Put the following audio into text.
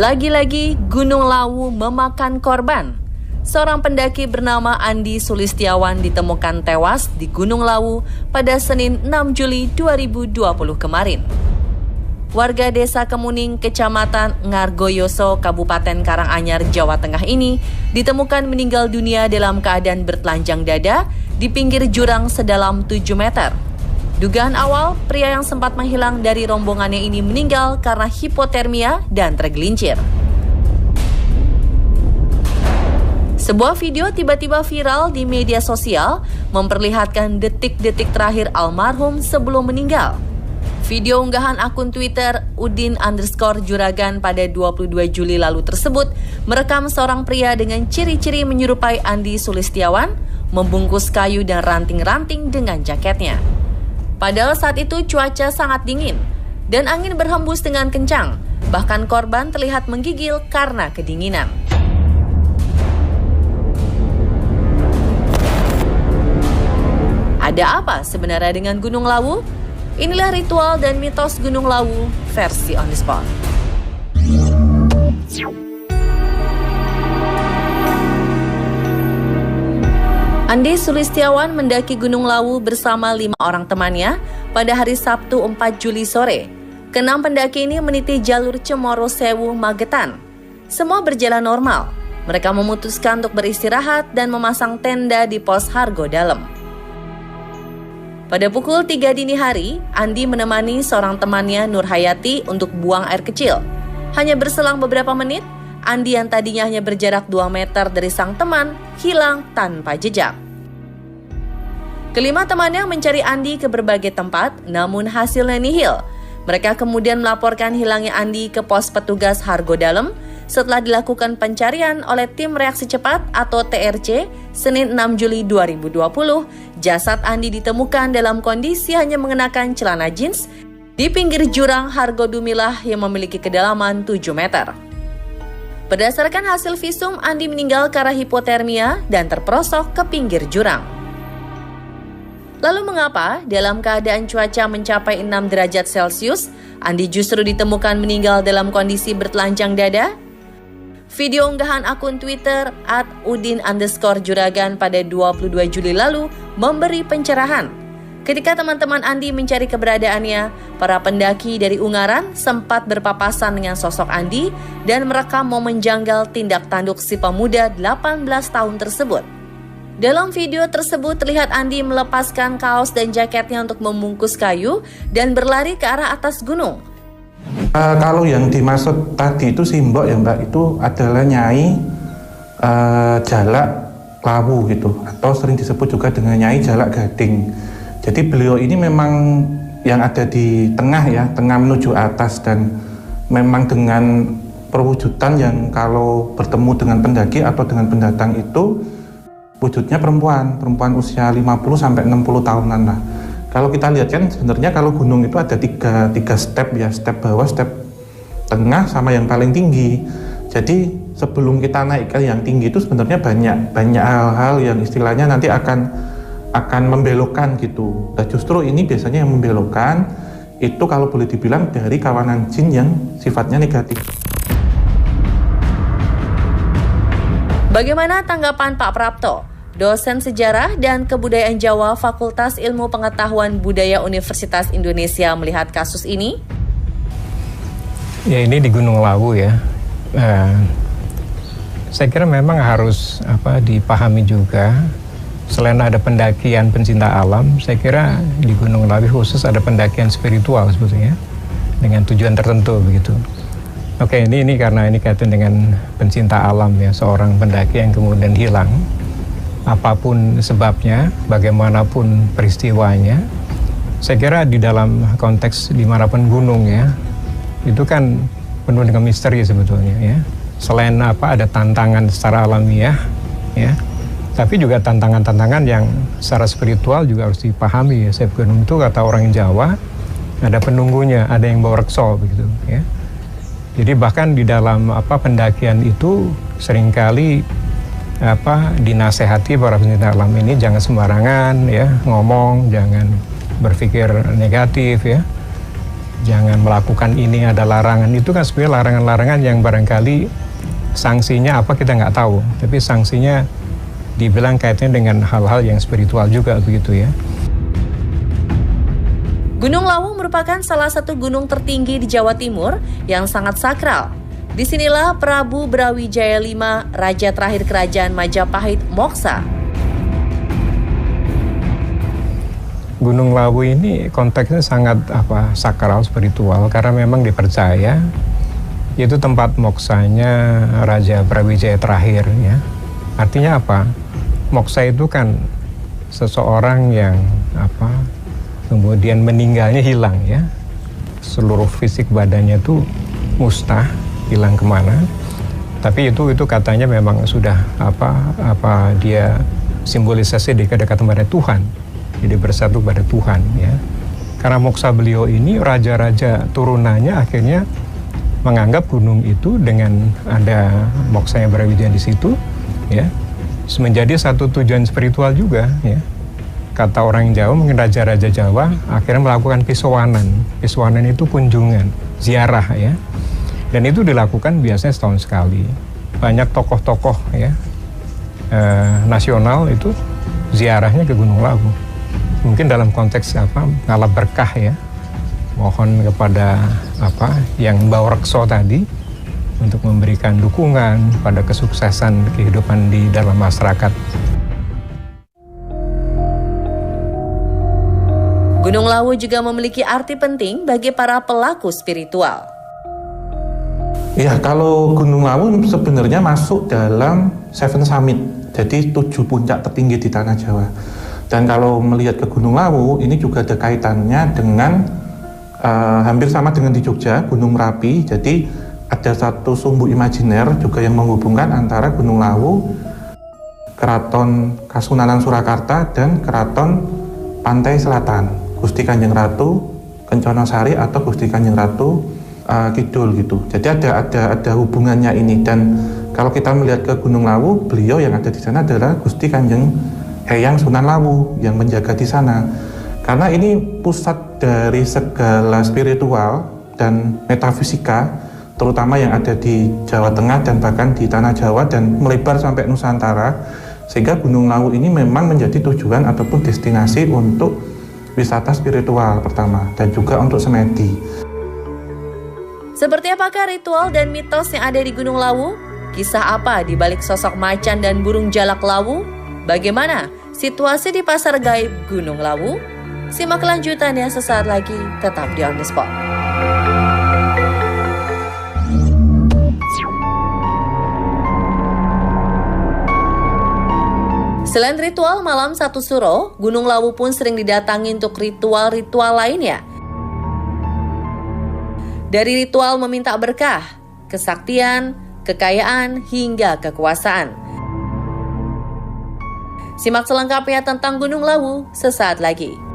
Lagi-lagi Gunung Lawu memakan korban. Seorang pendaki bernama Andi Sulistiawan ditemukan tewas di Gunung Lawu pada Senin 6 Juli 2020 kemarin. Warga Desa Kemuning, Kecamatan Ngargoyoso, Kabupaten Karanganyar, Jawa Tengah ini ditemukan meninggal dunia dalam keadaan bertelanjang dada di pinggir jurang sedalam 7 meter. Dugaan awal, pria yang sempat menghilang dari rombongannya ini meninggal karena hipotermia dan tergelincir. Sebuah video tiba-tiba viral di media sosial memperlihatkan detik-detik terakhir almarhum sebelum meninggal. Video unggahan akun Twitter Udin_Juragan pada 22 Juli lalu tersebut merekam seorang pria dengan ciri-ciri menyerupai Andi Sulistiawan membungkus kayu dan ranting-ranting dengan jaketnya. Padahal saat itu cuaca sangat dingin dan angin berhembus dengan kencang. Bahkan korban terlihat menggigil karena kedinginan. Ada apa sebenarnya dengan Gunung Lawu? Inilah ritual dan mitos Gunung Lawu versi On The Spot. Andi Sulistiawan mendaki Gunung Lawu bersama 5 orang temannya pada hari Sabtu 4 Juli sore. Keenam pendaki ini meniti jalur Cemoro Sewu, Magetan. Semua berjalan normal. Mereka memutuskan untuk beristirahat dan memasang tenda di pos Hargo Dalem. Pada pukul 3 dini hari, Andi menemani seorang temannya Nur Hayati untuk buang air kecil. Hanya berselang beberapa menit, Andi yang tadinya hanya berjarak 2 meter dari sang teman, hilang tanpa jejak. Kelima temannya mencari Andi ke berbagai tempat, namun hasilnya nihil. Mereka kemudian melaporkan hilangnya Andi ke pos petugas Hargo Dalem setelah dilakukan pencarian oleh tim reaksi cepat atau TRC Senin 6 Juli 2020. Jasad Andi ditemukan dalam kondisi hanya mengenakan celana jeans di pinggir jurang Hargo Dumilah yang memiliki kedalaman 7 meter. Berdasarkan hasil visum, Andi meninggal karena hipotermia dan terperosok ke pinggir jurang. Lalu mengapa dalam keadaan cuaca mencapai 6 derajat Celcius, Andi justru ditemukan meninggal dalam kondisi bertelanjang dada? Video unggahan akun Twitter @udin_juragan pada 22 Juli lalu memberi pencerahan. Ketika teman-teman Andi mencari keberadaannya, para pendaki dari Ungaran sempat berpapasan dengan sosok Andi dan merekam momen janggal tindak tanduk si pemuda 18 tahun tersebut. Dalam video tersebut terlihat Andi melepaskan kaos dan jaketnya untuk membungkus kayu dan berlari ke arah atas gunung. Kalau yang dimaksud tadi itu simbok ya Mbak, itu adalah Nyai Jalak Lawu gitu, atau sering disebut juga dengan Nyai Jalak Gading. Jadi beliau ini memang yang ada di tengah ya, tengah menuju atas, dan memang dengan perwujudan yang kalau bertemu dengan pendaki atau dengan pendatang itu wujudnya perempuan usia 50-60 tahunan lah. Kalau kita lihat kan sebenarnya kalau gunung itu ada tiga step ya, step bawah, step tengah, sama yang paling tinggi. Jadi sebelum kita naik ke yang tinggi itu sebenarnya banyak hal-hal yang istilahnya nanti akan membelokkan gitu. Dan justru ini biasanya yang membelokkan itu kalau boleh dibilang dari kawanan jin yang sifatnya negatif. Bagaimana tanggapan Pak Prapto, dosen sejarah dan kebudayaan Jawa Fakultas Ilmu Pengetahuan Budaya Universitas Indonesia melihat kasus ini? Ya, ini di Gunung Lawu ya. Saya kira memang harus dipahami juga. Selain ada pendakian pencinta alam, saya kira di Gunung Lawu khusus ada pendakian spiritual sebetulnya dengan tujuan tertentu begitu. Oke, ini karena ini kaitan dengan pencinta alam ya, seorang pendaki yang kemudian hilang. Apapun sebabnya, bagaimanapun peristiwanya, saya kira di dalam konteks dimanapun gunung ya, itu kan penuh dengan misteri sebetulnya ya. Selain ada tantangan secara alamiah ya, tapi juga tantangan-tantangan yang secara spiritual juga harus dipahami ya. Sebab gunung itu kata orang Jawa ada penunggunya, ada yang bawa rekso begitu ya. Jadi bahkan di dalam pendakian itu seringkali dinasehati para pencinta alam ini jangan sembarangan ya ngomong, jangan berpikir negatif ya. jangan melakukan ini, ada larangan. Itu kan sebenarnya larangan-larangan yang barangkali sanksinya apa kita nggak tahu, tapi sanksinya dibilang kaitannya dengan hal-hal yang spiritual juga begitu ya. Gunung Lawu merupakan salah satu gunung tertinggi di Jawa Timur yang sangat sakral. Disinilah Prabu Brawijaya V, raja terakhir kerajaan Majapahit, moksa. Gunung Lawu ini konteksnya sangat sakral, spiritual, karena memang dipercaya itu tempat moksanya Raja Brawijaya terakhir ya. Artinya apa? Moksa itu kan seseorang yang kemudian meninggalnya hilang ya. Seluruh fisik badannya itu musnah, hilang kemana. Tapi itu katanya memang sudah dia simbolisasi dekat-dekat kepada Tuhan. Jadi bersatu pada Tuhan ya. Karena moksa beliau ini, raja-raja turunannya akhirnya menganggap gunung itu dengan ada moksanya Brawijaya di situ ya, menjadi satu tujuan spiritual juga ya. Kata orang Jawa, mungkin raja-raja Jawa akhirnya melakukan pisowanan. Pisowanan itu kunjungan, ziarah ya. Dan itu dilakukan biasanya setahun sekali. Banyak tokoh-tokoh ya nasional itu ziarahnya ke Gunung Lawu. Mungkin dalam konteks ngalap berkah ya. Mohon kepada yang bawa rekso tadi untuk memberikan dukungan pada kesuksesan kehidupan di dalam masyarakat. Gunung Lawu juga memiliki arti penting bagi para pelaku spiritual. Ya, kalau Gunung Lawu sebenarnya masuk dalam Seven Summit, jadi 7 puncak tertinggi di Tanah Jawa. Dan kalau melihat ke Gunung Lawu, ini juga ada kaitannya dengan hampir sama dengan di Jogja, Gunung Merapi. Jadi ada satu sumbu imajiner juga yang menghubungkan antara Gunung Lawu, Keraton Kasunanan Surakarta, dan Keraton Pantai Selatan, Gusti Kanjeng Ratu Kenconosari atau Gusti Kanjeng Ratu Kidul gitu. Jadi ada hubungannya ini. Dan kalau kita melihat ke Gunung Lawu, beliau yang ada di sana adalah Gusti Kanjeng Hyang Sunan Lawu yang menjaga di sana. Karena ini pusat dari segala spiritual dan metafisika, terutama yang ada di Jawa Tengah dan bahkan di Tanah Jawa dan melebar sampai Nusantara, sehingga Gunung Lawu ini memang menjadi tujuan ataupun destinasi untuk wisata spiritual pertama dan juga untuk semedi. Seperti apakah ritual dan mitos yang ada di Gunung Lawu? Kisah apa di balik sosok macan dan burung jalak Lawu? Bagaimana situasi di pasar gaib Gunung Lawu? Simak kelanjutannya sesaat lagi, tetap di On The Spot. Selain ritual malam satu suro, Gunung Lawu pun sering didatangi untuk ritual-ritual lainnya. Dari ritual meminta berkah, kesaktian, kekayaan, hingga kekuasaan. Simak selengkapnya tentang Gunung Lawu sesaat lagi.